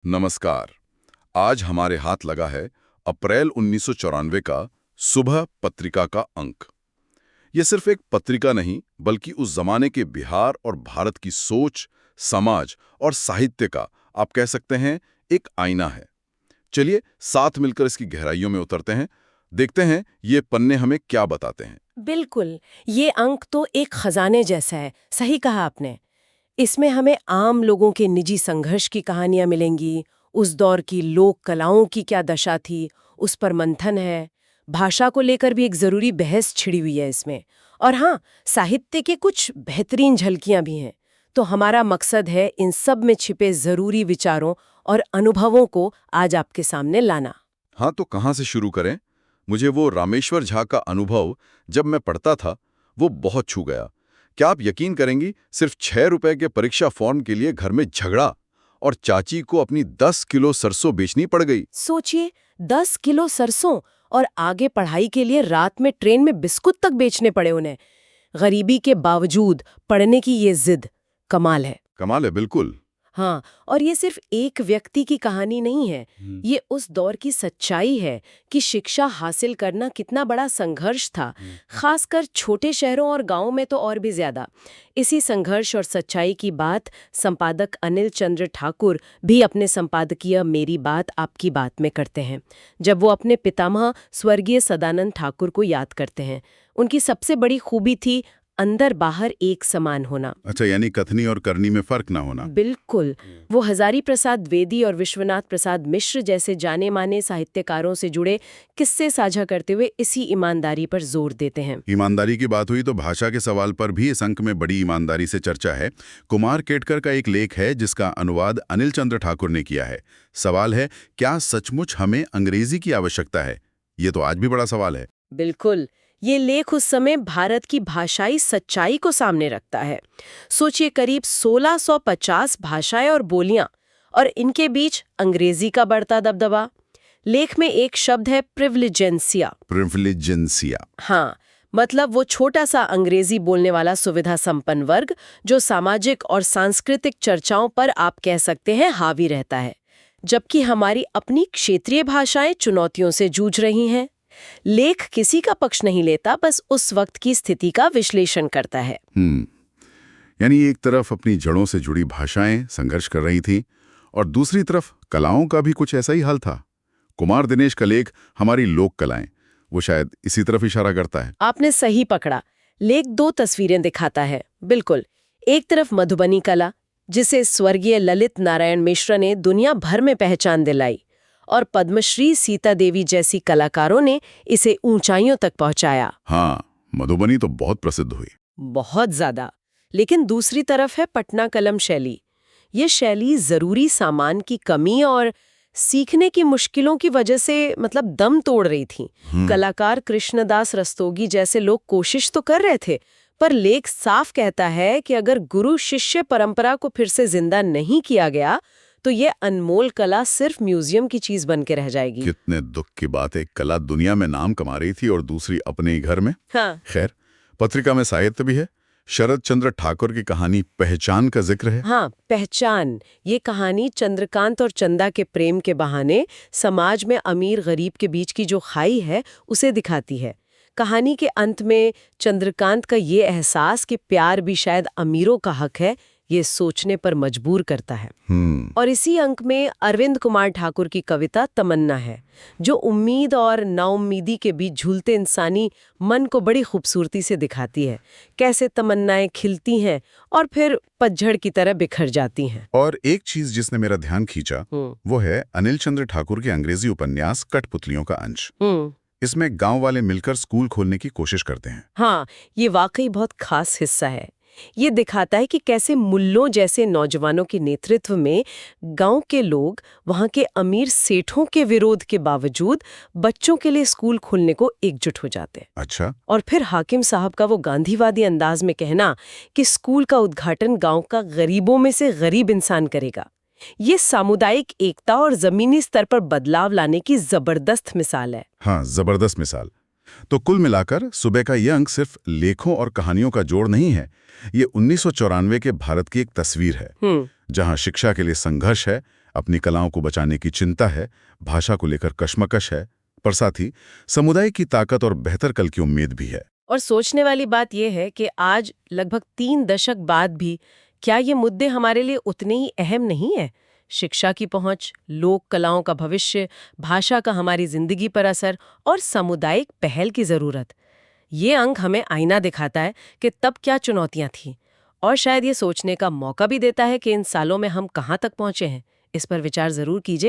नमस्कार। आज हमारे हाथ लगा है अप्रैल 1994 का सुबह पत्रिका का अंक। ये सिर्फ एक पत्रिका नहीं बल्कि उस जमाने के बिहार और भारत की सोच, समाज और साहित्य का आप कह सकते हैं एक आईना है। चलिए साथ मिलकर इसकी गहराइयों में उतरते हैं, देखते हैं ये पन्ने हमें क्या बताते हैं। बिल्कुल। ये अंक तो एक खजाने जैसा है, सही कहा आपने। इसमें हमें आम लोगों के निजी संघर्ष की कहानियां मिलेंगी, उस दौर की लोक कलाओं की क्या दशा थी, उस पर मंथन है। भाषा को लेकर भी एक जरूरी बहस छिड़ी हुई है इसमें। और हाँ, साहित्य के कुछ बेहतरीन झलकियां भी हैं। तो हमारा मकसद है इन सब में छिपे जरूरी विचारों और अनुभवों को आज आपके सामने लाना। हाँ, तो कहाँ से शुरू करें? मुझे वो रामेश्वर झा का अनुभव जब मैं पढ़ता था वो बहुत छू गया। क्या आप यकीन करेंगी, सिर्फ 6 रुपए के परीक्षा फॉर्म के लिए घर में झगड़ा और चाची को अपनी 10 किलो सरसों बेचनी पड़ गई। सोचिए, 10 किलो सरसों और आगे पढ़ाई के लिए रात में ट्रेन में बिस्कुट तक बेचने पड़े उन्हें। गरीबी के बावजूद पढ़ने की ये जिद कमाल है। कमाल है, बिल्कुल। हाँ, और ये सिर्फ एक व्यक्ति की कहानी नहीं है। ये उस दौर की सच्चाई है कि शिक्षा हासिल करना कितना बड़ा संघर्ष था, खासकर छोटे शहरों और गांवों में तो और भी ज्यादा। इसी संघर्ष और सच्चाई की बात संपादक अनिल चंद्र ठाकुर भी अपने संपादकीय मेरी बात आपकी बात में करते हैं, जब वो अपने पितामह स्वर्गीय सदानंद ठाकुर को याद करते हैं। उनकी सबसे बड़ी खूबी थी अंदर बाहर एक समान होना। अच्छा, यानी कथनी और करनी में फर्क ना होना। बिल्कुल। वो हजारी प्रसाद द्विवेदी और विश्वनाथ प्रसाद मिश्र जैसे जाने माने साहित्यकारों से जुड़े किस्से साझा करते हुए इसी ईमानदारी पर जोर देते हैं। ईमानदारी की बात हुई तो भाषा के सवाल पर भी इस अंक में बड़ी ईमानदारी से चर्चा है। कुमार केटकर का एक लेख है जिसका अनुवाद अनिल चंद्र ठाकुर ने किया है। सवाल है, क्या सचमुच हमें अंग्रेजी की आवश्यकता है? ये तो आज भी बड़ा सवाल है। बिल्कुल। ये लेख उस समय भारत की भाषाई सच्चाई को सामने रखता है। सोचिए, करीब 1650 भाषाएं और बोलियां, और इनके बीच अंग्रेजी का बढ़ता दबदबा। लेख में एक शब्द है प्रिविलेजेंसिया। प्रिविलेजेंसिया। हाँ, मतलब वो छोटा सा अंग्रेजी बोलने वाला सुविधा संपन्न वर्ग जो सामाजिक और सांस्कृतिक चर्चाओं पर आप कह सकते हैं हावी रहता है, जबकि हमारी अपनी क्षेत्रीय भाषाएं चुनौतियों से जूझ रही हैं। लेख किसी का पक्ष नहीं लेता, बस उस वक्त की स्थिति का विश्लेषण करता है। यानी एक तरफ अपनी जड़ों से जुड़ी भाषाएं संघर्ष कर रही थीं और दूसरी तरफ कलाओं का भी कुछ ऐसा ही हाल था। कुमार दिनेश का लेख हमारी लोक कलाएं, वो शायद इसी तरफ इशारा करता है। आपने सही पकड़ा। लेख दो तस्वीरें दिखाता है। बिल्कुल, एक तरफ मधुबनी कला, जिसे स्वर्गीय ललित नारायण मिश्र ने दुनिया भर में पहचान दिलाई, और पद्मश्री सीता देवी जैसी कलाकारों ने इसे ऊंचाइयों तक पहुंचाया। हाँ, मधुबनी तो बहुत प्रसिद्ध हुई। बहुत ज्यादा। लेकिन दूसरी तरफ है पटना कलम शैली। ये शैली जरूरी सामान की कमी और सीखने की मुश्किलों की वजह से दम तोड़ रही थी। कलाकार कृष्णदास रस्तोगी जैसे लोग कोशिश तो कर रहे थे, पर लेख साफ कहता है कि अगर गुरु शिष्य परंपरा को फिर से जिंदा नहीं किया गया तो ये अनमोल कला सिर्फ म्यूजियम की चीज बन के रह जाएगी। कितने दुख की बात है, कला दुनिया में नाम कमा रही थी और दूसरी अपने ही घर में। हाँ। खैर, पत्रिका में साहित्य भी है। शरद चंद्र ठाकुर की कहानी पहचान का जिक्र है। हाँ, पहचान। ये कहानी चंद्रकांत और चंदा के प्रेम के बहाने समाज में अमीर गरीब के बीच की जो खाई है उसे दिखाती है। कहानी के अंत में चंद्रकांत का ये एहसास कि प्यार भी शायद अमीरों का हक है, ये सोचने पर मजबूर करता है। और इसी अंक में अरविंद कुमार ठाकुर की कविता तमन्ना है, जो उम्मीद और नाउम्मीदी के बीच झूलते इंसानी मन को बड़ी खूबसूरती से दिखाती है। कैसे तमन्नाएं खिलती हैं और फिर पतझड़ की तरह बिखर जाती हैं। और एक चीज जिसने मेरा ध्यान खींचा वो है अनिल चंद्र ठाकुर के अंग्रेजी उपन्यास कठपुतलियों का अंश। इसमें गांव वाले मिलकर स्कूल खोलने की कोशिश करते हैं। हाँ, ये वाकई बहुत खास हिस्सा है। ये दिखाता है कि कैसे मुल्लों जैसे नौजवानों के नेतृत्व में गांव के लोग वहां के अमीर सेठों के विरोध के बावजूद बच्चों के लिए स्कूल खोलने को एकजुट हो जाते हैं। अच्छा। और फिर हाकिम साहब का वो गांधीवादी अंदाज में कहना कि स्कूल का उद्घाटन गांव का गरीबों में से गरीब इंसान करेगा, ये सामुदायिक एकता और जमीनी स्तर पर बदलाव लाने की जबरदस्त मिसाल है। हाँ, जबरदस्त मिसाल। तो कुल मिलाकर सुबह का यह अंक सिर्फ लेखों और कहानियों का जोड़ नहीं है, ये 1994 के भारत की एक तस्वीर है, जहां शिक्षा के लिए संघर्ष है, अपनी कलाओं को बचाने की चिंता है, भाषा को लेकर कश्मकश है, पर साथ ही समुदाय की ताकत और बेहतर कल की उम्मीद भी है। और सोचने वाली बात यह है कि आज लगभग 3 दशक बाद भी क्या ये मुद्दे हमारे लिए उतने ही अहम नहीं है? शिक्षा की पहुंच, लोक कलाओं का भविष्य, भाषा का हमारी जिंदगी पर असर और सामुदायिक पहल की जरूरत। ये अंक हमें आईना दिखाता है कि तब क्या चुनौतियां थीं और शायद ये सोचने का मौका भी देता है कि इन सालों में हम कहाँ तक पहुंचे हैं। इस पर विचार जरूर कीजिएगा।